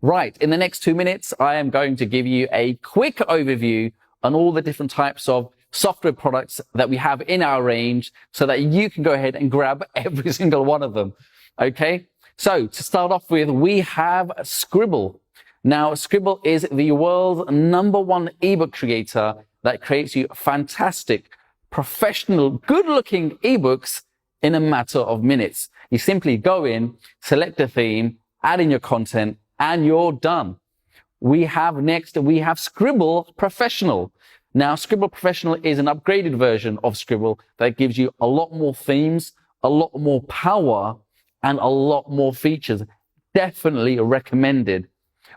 Right, in the next 2 minutes, I am going to give you a quick overview on all the different types of software products that we have in our range so that you can go ahead and grab every single one of them. Okay, so to start off with, we have Scribble. Now, Scribble is the world's #1 ebook creator that creates you fantastic, professional, good-looking ebooks in a matter of minutes. You simply go in, select a theme, add in your content, and you're done. We have Scribble Professional. Now, Scribble Professional is an upgraded version of Scribble that gives you a lot more themes, a lot more power, and a lot more features. Definitely recommended.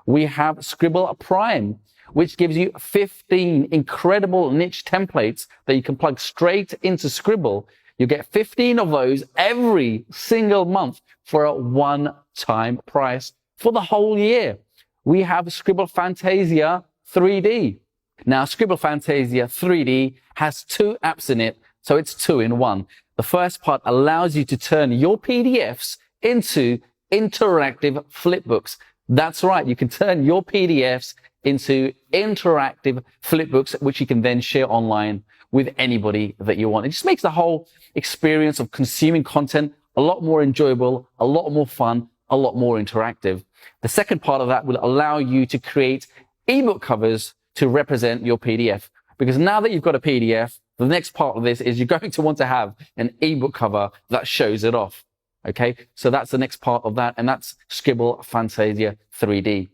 We have Scribble Prime, which gives you 15 incredible niche templates that you can plug straight into Scribble. You get 15 of those every single month for a one-time price for the whole year. We have Scribble Fantasia 3D. Now, Scribble Fantasia 3D has 2 apps in it, so it's 2 in 1. The first part allows you to turn your PDFs into interactive flipbooks. That's right, you can turn your PDFs into interactive flipbooks, which you can then share online with anybody that you want. It just makes the whole experience of consuming content a lot more enjoyable, a lot more fun, a lot more interactive. The second part of that will allow you to create ebook covers to represent your PDF. Because now that you've got a PDF, the next part of this is you're going to want to have an ebook cover that shows it off. Okay, so that's the next part of that, and that's Scribble Fantasia 3D.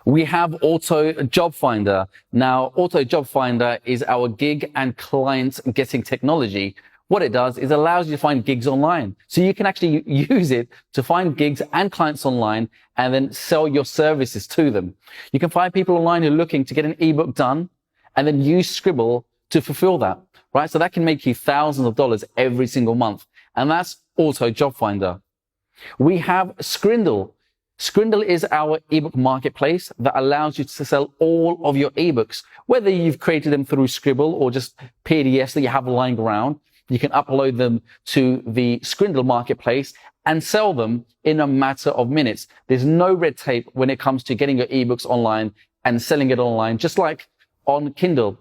We have Auto Job Finder. Now, Auto Job Finder is our gig and client getting technology. What it does is allows you to find gigs online. So you can actually use it to find gigs and clients online and then sell your services to them. You can find people online who are looking to get an ebook done and then use Scribble to fulfill that, right? So that can make you thousands of dollars every single month. And that's Auto Job Finder. We have Skrindle. Skrindle is our ebook marketplace that allows you to sell all of your ebooks, whether you've created them through Scribble or just PDFs that you have lying around. You can upload them to the Skrindle marketplace and sell them in a matter of minutes. There's no red tape when it comes to getting your ebooks online and selling it online, just like on Kindle,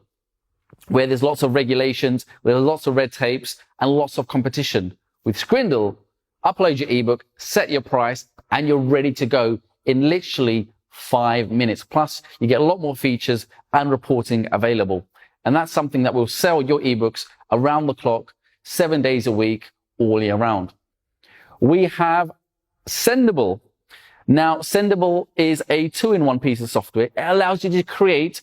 where there's lots of regulations, where there's lots of red tapes and lots of competition. With Skrindle, upload your ebook, set your price, and you're ready to go in literally 5 minutes. Plus, you get a lot more features and reporting available. And that's something that will sell your ebooks around the clock, 7 days a week, all year round. We have Sendable. Now, Sendable is a 2-in-1 piece of software. It allows you to create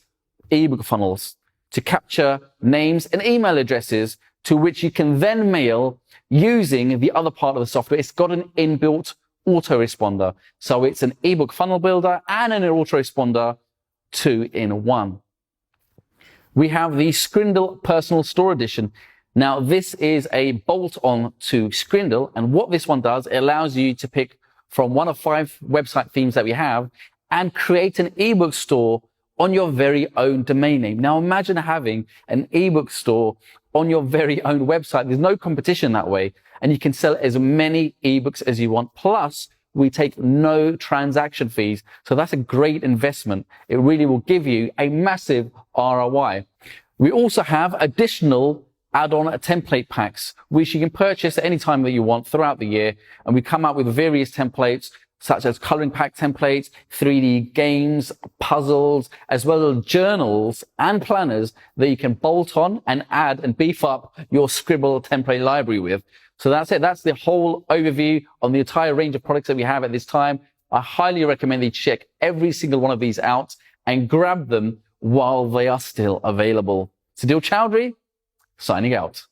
ebook funnels to capture names and email addresses to which you can then mail using the other part of the software. It's got an inbuilt autoresponder. So it's an ebook funnel builder and an autoresponder 2-in-1. We have the Skrindle Personal Store Edition. Now, this is a bolt-on to Skrindle, and what this one does, it allows you to pick from one of 5 website themes that we have and create an ebook store on your very own domain name. Now, imagine having an ebook store on your very own website. There's no competition that way, and you can sell as many ebooks as you want. Plus, we take no transaction fees. So that's a great investment. It really will give you a massive ROI. We also have additional add-on template packs, which you can purchase at any time that you want throughout the year. And we come out with various templates, such as coloring pack templates, 3D games, puzzles, as well as journals and planners that you can bolt on and add and beef up your Scribble template library with. So that's it. That's the whole overview on the entire range of products that we have at this time. I highly recommend that you check every single one of these out and grab them while they are still available. Sadil Chowdhury, signing out.